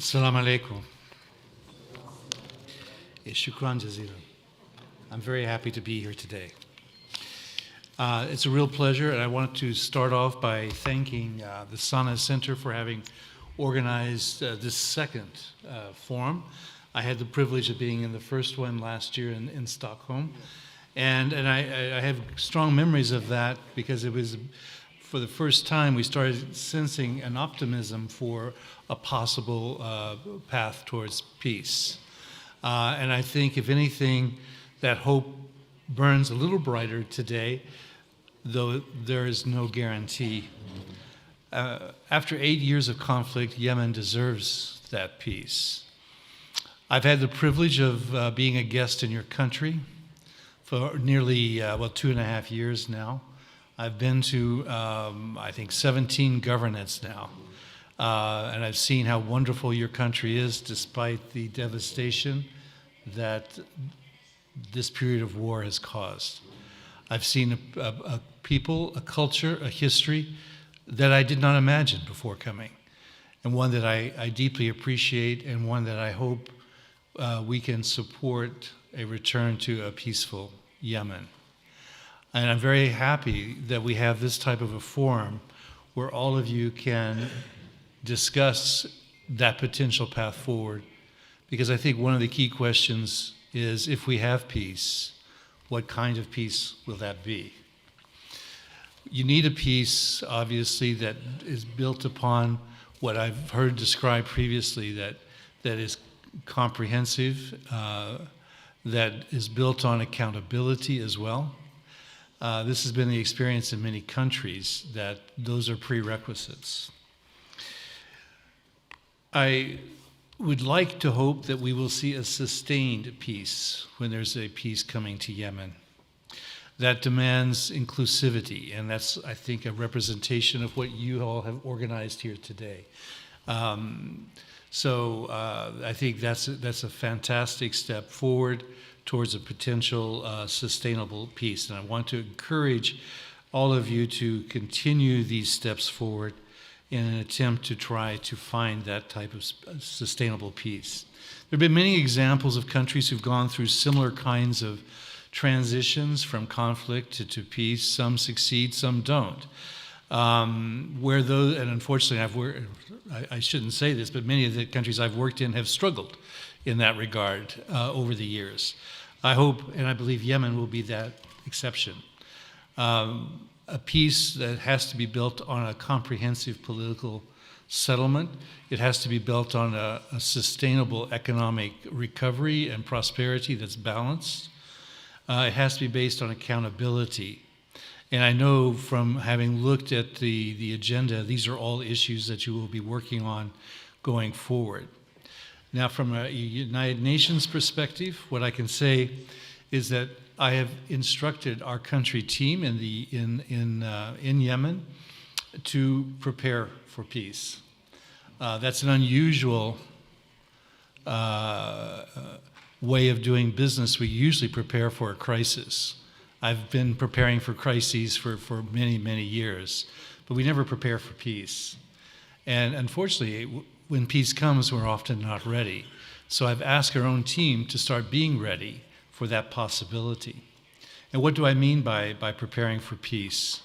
Assalamu alaikum. Shukran jazeelan. I'm very happy to be here today. It's a real pleasure, and I want to start off by thanking the Sana Center for having organized this second forum. I had the privilege of being in the first one last year in Stockholm, and I have strong memories of that because it was for the first time we started sensing an optimism for a possible path towards peace. And I think, if anything, that hope burns a little brighter today, though there is no guarantee. After 8 years of conflict, Yemen deserves that peace. I've had the privilege of being a guest in your country for nearly, 2.5 years now. I've been to, I think, 17 governments now. And I've seen how wonderful your country is despite the devastation that this period of war has caused. I've seen a people, a culture, a history that I did not imagine before coming, and one that I deeply appreciate, and one that I hope we can support a return to a peaceful Yemen. And I'm very happy that we have this type of a forum where all of you can discuss that potential path forward, because I think one of the key questions is, if we have peace, what kind of peace will that be? You need a peace, obviously, that is built upon what I've heard described previously, that is comprehensive, that is built on accountability as well. This has been the experience in many countries, that those are prerequisites. I would like to hope that we will see a sustained peace when there's a peace coming to Yemen. That demands inclusivity, and that's, I think, a representation of what you all have organized here today. So I think that's a fantastic step forward towards a potential sustainable peace. And I want to encourage all of you to continue these steps forward in an attempt to try to find that type of sustainable peace. There have been many examples of countries who've gone through similar kinds of transitions from conflict to peace. Some succeed, some don't. Where those, and unfortunately, I shouldn't say this, but many of the countries I've worked in have struggled in that regard over the years. I hope, and I believe Yemen will be that exception. A peace that has to be built on a comprehensive political settlement. It has to be built on a sustainable economic recovery and prosperity that's balanced. It has to be based on accountability. And I know from having looked at the agenda, these are all issues that you will be working on going forward. Now, from a United Nations perspective, what I can say is that I have instructed our country team in Yemen to prepare for peace. That's an unusual way of doing business. We usually prepare for a crisis. I've been preparing for crises for many, many years, but we never prepare for peace. And unfortunately, when peace comes, we're often not ready. So I've asked our own team to start being ready for that possibility. And what do I mean by preparing for peace?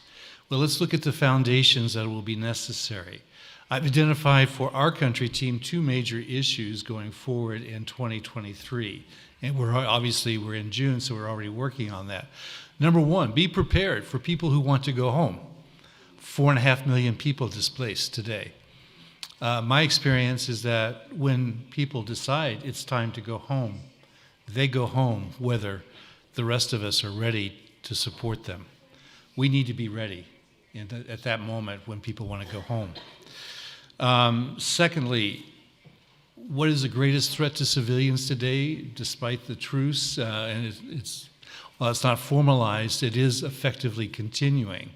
Well, let's look at the foundations that will be necessary. I've identified for our country team 2 major issues going forward in 2023. And we're in June, so we're already working on that. Number 1, be prepared for people who want to go home. 4.5 million people displaced today. My experience is that when people decide it's time to go home, they go home whether the rest of us are ready to support them. We need to be ready at that moment when people want to go home. Secondly, what is the greatest threat to civilians today, despite the truce? And while it's not formalized, it is effectively continuing,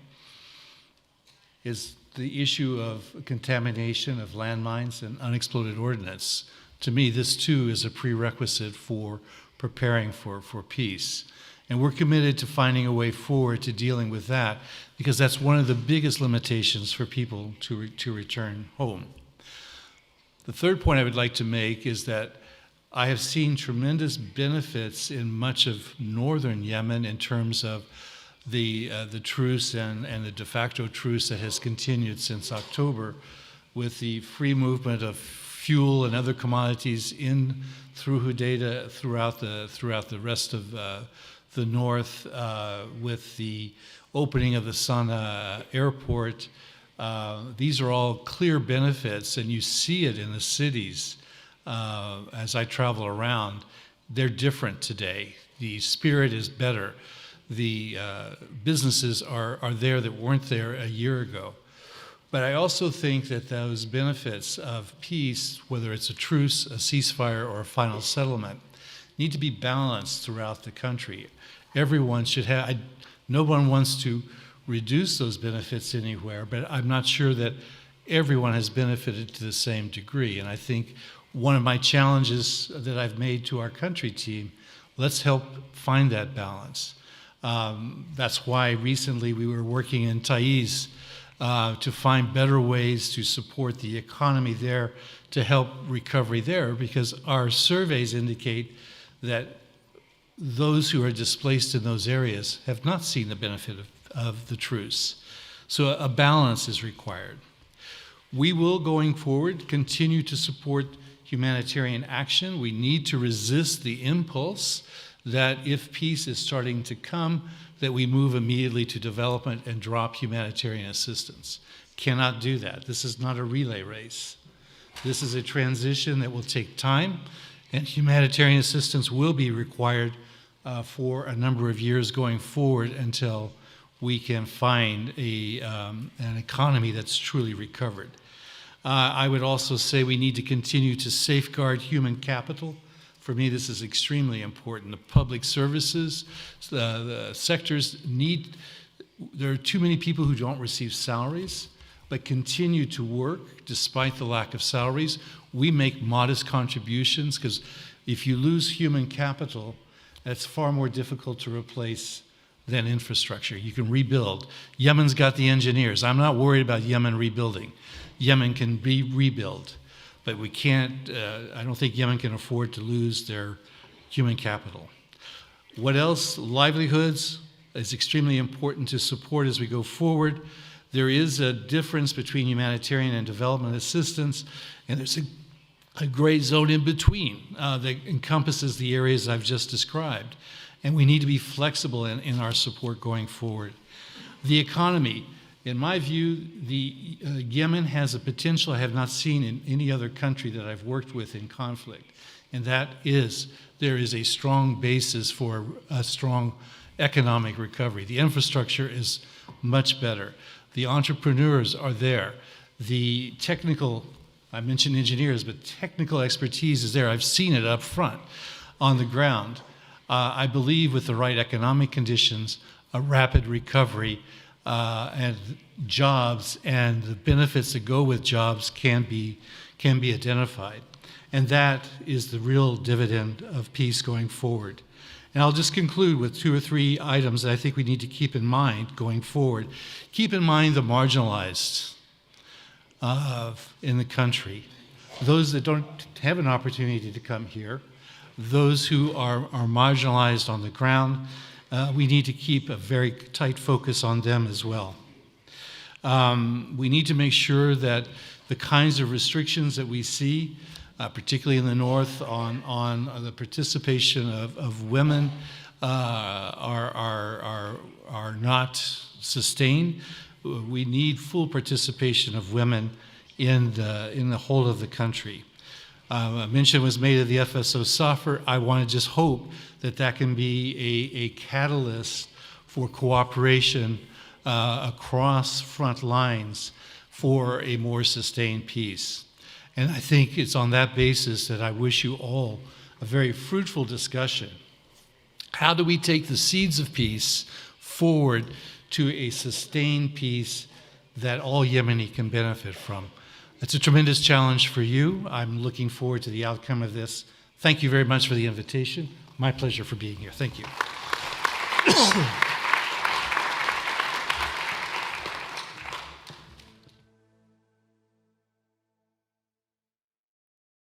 is the issue of contamination of landmines and unexploded ordnance. To me, this too is a prerequisite for preparing for peace. And we're committed to finding a way forward to dealing with that, because that's one of the biggest limitations for people to return home. The third point I would like to make is that I have seen tremendous benefits in much of northern Yemen in terms of the truce and the de facto truce that has continued since October, with the free movement of fuel and other commodities in through Hodeidah throughout the rest of the north, with the opening of the Sana'a airport. These are all clear benefits, and you see it in the cities as I travel around. They're different today. The spirit is better. The businesses are there that weren't there a year ago. But I also think that those benefits of peace, whether it's a truce, a ceasefire, or a final settlement, need to be balanced throughout the country. Everyone should have, no one wants to reduce those benefits anywhere, but I'm not sure that everyone has benefited to the same degree. And I think one of my challenges that I've made to our country team, let's help find that balance. That's why recently we were working in Taiz to find better ways to support the economy there, to help recovery there, because our surveys indicate that those who are displaced in those areas have not seen the benefit of the truce. So a balance is required. We will, going forward, continue to support humanitarian action. We need to resist the impulse that if peace is starting to come, that we move immediately to development and drop humanitarian assistance. Cannot do that. This is not a relay race. This is a transition that will take time, and humanitarian assistance will be required for a number of years going forward until we can find an economy that's truly recovered. I would also say we need to continue to safeguard human capital. For me, this is extremely important. The public services, the sectors need, there are too many people who don't receive salaries, but continue to work despite the lack of salaries. We make modest contributions, because if you lose human capital, that's far more difficult to replace than infrastructure. You can rebuild. Yemen's got the engineers. I'm not worried about Yemen rebuilding. Yemen can rebuild. But we can't, I don't think Yemen can afford to lose their human capital. What else? Livelihoods is extremely important to support as we go forward. There is a difference between humanitarian and development assistance, and there's a gray zone in between that encompasses the areas I've just described. And we need to be flexible in our support going forward. The economy. In my view, Yemen has a potential I have not seen in any other country that I've worked with in conflict, and that is there is a strong basis for a strong economic recovery. The infrastructure is much better. The entrepreneurs are there. The technical, I mentioned engineers, but technical expertise is there. I've seen it up front on the ground. I believe with the right economic conditions, a rapid recovery and jobs and the benefits that go with jobs can be identified. And that is the real dividend of peace going forward. And I'll just conclude with 2 or 3 items that I think we need to keep in mind going forward. Keep in mind the marginalized in the country, those that don't have an opportunity to come here, those who are marginalized on the ground. We need to keep a very tight focus on them as well. We need to make sure that the kinds of restrictions that we see, particularly in the north, on the participation of women are not sustained. We need full participation of women in the whole of the country. A mention was made of the FSO SAFR. I want to just hope that that can be a catalyst for cooperation across front lines for a more sustained peace. And I think it's on that basis that I wish you all a very fruitful discussion. How do we take the seeds of peace forward to a sustained peace that all Yemeni can benefit from? It's a tremendous challenge for you. I'm looking forward to the outcome of this. Thank you very much for the invitation. My pleasure for being here. Thank you.